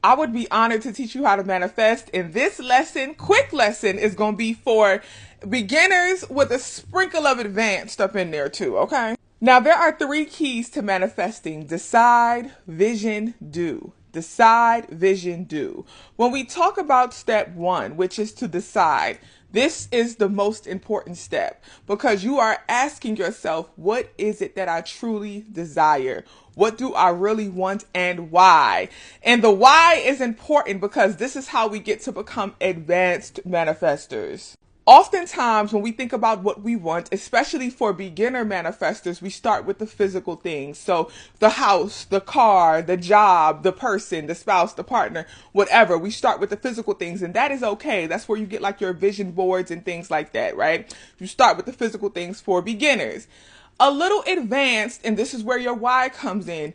I would be honored to teach you how to manifest. And this lesson, quick lesson, is going to be for beginners with a sprinkle of advanced up in there too, okay? Now, there are 3 keys to manifesting: decide, vision, do. Decide, vision, do. When we talk about step 1, which is to decide, this is the most important step because you are asking yourself, what is it that I truly desire? What do I really want and why? And the why is important because this is how we get to become advanced manifestors. Oftentimes, when we think about what we want, especially for beginner manifestors, we start with the physical things. So the house, the car, the job, the person, the spouse, the partner, whatever. We start with the physical things, and that is okay. That's where you get like your vision boards and things like that, right? You start with the physical things for beginners. A little advanced, and this is where your why comes in.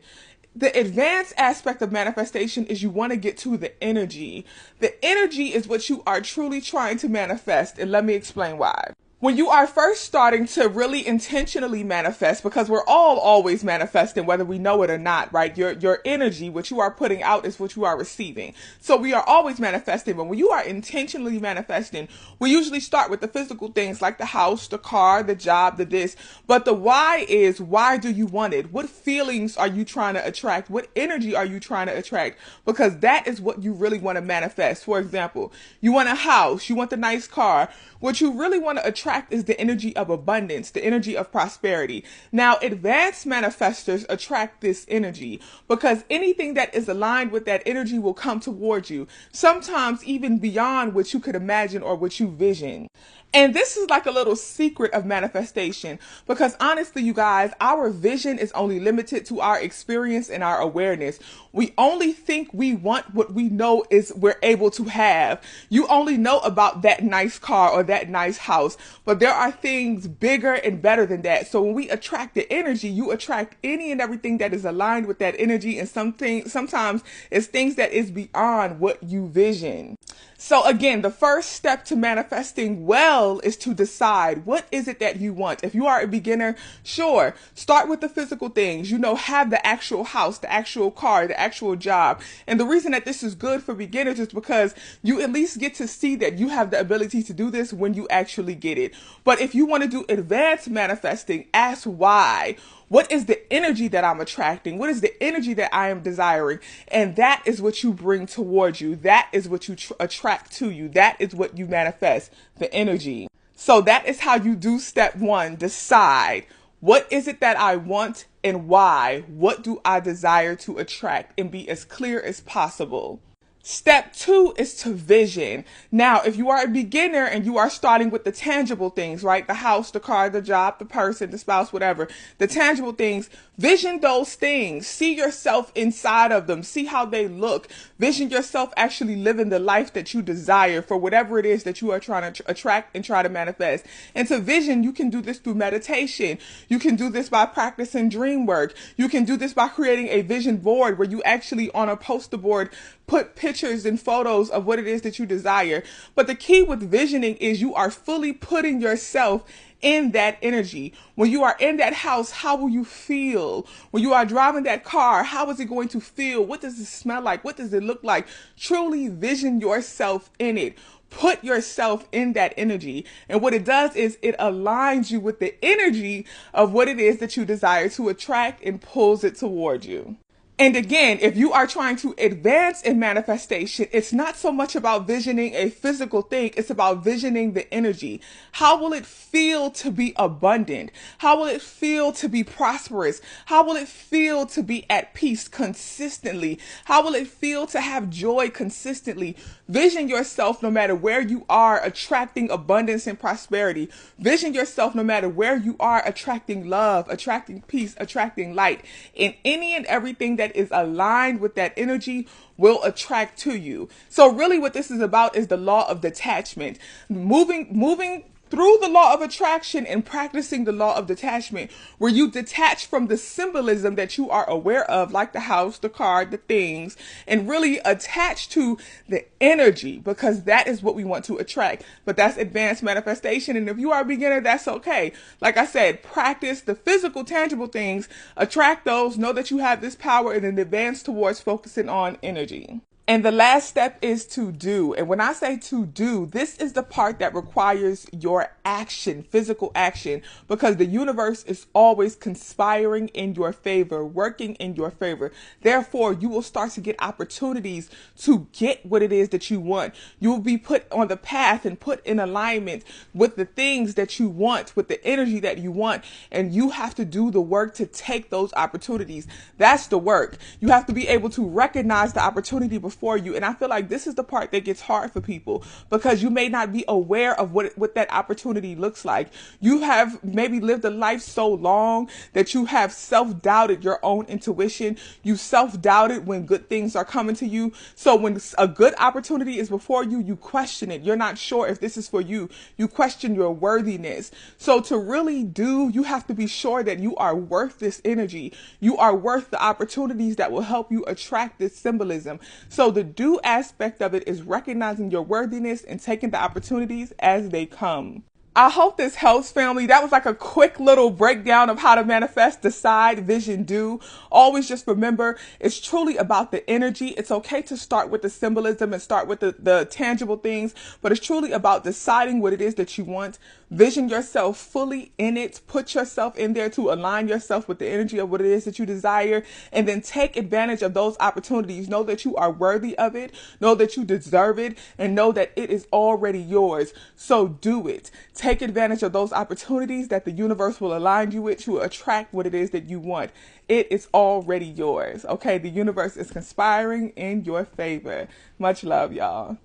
The advanced aspect of manifestation is you want to get to the energy. The energy is what you are truly trying to manifest, and let me explain why. When you are first starting to really intentionally manifest, because we're all always manifesting, whether we know it or not, right? Your energy, what you are putting out is what you are receiving. So we are always manifesting, but when you are intentionally manifesting, we usually start with the physical things like the house, the car, the job, the this. But the why is, why do you want it? What feelings are you trying to attract? What energy are you trying to attract? Because that is what you really want to manifest. For example, you want a house, you want the nice car. What you really want to attract is the energy of abundance, the energy of prosperity. Now, advanced manifestors attract this energy because anything that is aligned with that energy will come towards you, sometimes even beyond what you could imagine or what you vision. And this is like a little secret of manifestation because honestly, you guys, our vision is only limited to our experience and our awareness. We only think we want what we know is we're able to have. You only know about that nice car or that nice house, but there are things bigger and better than that. So when we attract the energy, you attract any and everything that is aligned with that energy, and sometimes it's things that is beyond what you vision. So again, the first step to manifesting well is to decide what is it that you want. If you are a beginner, sure, start with the physical things, have the actual house, the actual car, the actual job. And the reason that this is good for beginners is because you at least get to see that you have the ability to do this when you actually get it. But if you want to do advanced manifesting, ask why. What is the energy that I'm attracting? What is the energy that I am desiring? And that is what you bring towards you. That is what you attract to you. That is what you manifest, the energy. So that is how you do step 1, decide. What is it that I want and why? What do I desire to attract? And be as clear as possible. Step 2 is to vision. Now, if you are a beginner and you are starting with the tangible things, right? The house, the car, the job, the person, the spouse, whatever, the tangible things, vision those things. See yourself inside of them. See how they look. Vision yourself actually living the life that you desire for whatever it is that you are trying to attract and try to manifest. And to vision, you can do this through meditation. You can do this by practicing dream work. You can do this by creating a vision board where you actually on a poster board put pictures and photos of what it is that you desire. But the key with visioning is you are fully putting yourself in that energy. When you are in that house, how will you feel? When you are driving that car, how is it going to feel? What does it smell like? What does it look like? Truly vision yourself in it. Put yourself in that energy. And what it does is it aligns you with the energy of what it is that you desire to attract and pulls it towards you. And again, if you are trying to advance in manifestation, it's not so much about visioning a physical thing. It's about visioning the energy. How will it feel to be abundant? How will it feel to be prosperous? How will it feel to be at peace consistently? How will it feel to have joy consistently? Vision yourself no matter where you are attracting abundance and prosperity. Vision yourself no matter where you are attracting love, attracting peace, attracting light. And any and everything that is aligned with that energy will attract to you. So really what this is about is the law of detachment. Moving through the law of attraction and practicing the law of detachment, where you detach from the symbolism that you are aware of, like the house, the car, the things, and really attach to the energy, because that is what we want to attract. But that's advanced manifestation. And if you are a beginner, that's okay. Like I said, practice the physical, tangible things, attract those, know that you have this power, and then advance towards focusing on energy. And the last step is to do. And when I say to do, this is the part that requires your action, physical action, because the universe is always conspiring in your favor, working in your favor. Therefore, you will start to get opportunities to get what it is that you want. You will be put on the path and put in alignment with the things that you want, with the energy that you want. And you have to do the work to take those opportunities. That's the work. You have to be able to recognize the opportunity before you. And I feel like this is the part that gets hard for people, because you may not be aware of what that opportunity looks like. You have maybe lived a life so long that you have self-doubted your own intuition. You self-doubted when good things are coming to you. So when a good opportunity is before you, you question it. You're not sure if this is for you. You question your worthiness. So to really do, you have to be sure that you are worth this energy. You are worth the opportunities that will help you attract this symbolism. So the do aspect of it is recognizing your worthiness and taking the opportunities as they come. I hope this helps, family. That was like a quick little breakdown of how to manifest, decide, vision, do. Always just remember, it's truly about the energy. It's okay to start with the symbolism and start with the tangible things, but it's truly about deciding what it is that you want. Vision yourself fully in it. Put yourself in there to align yourself with the energy of what it is that you desire, and then take advantage of those opportunities. Know that you are worthy of it. Know that you deserve it, and know that it is already yours. So do it. Take advantage of those opportunities that the universe will align you with to attract what it is that you want. It is already yours. Okay, the universe is conspiring in your favor. Much love, y'all.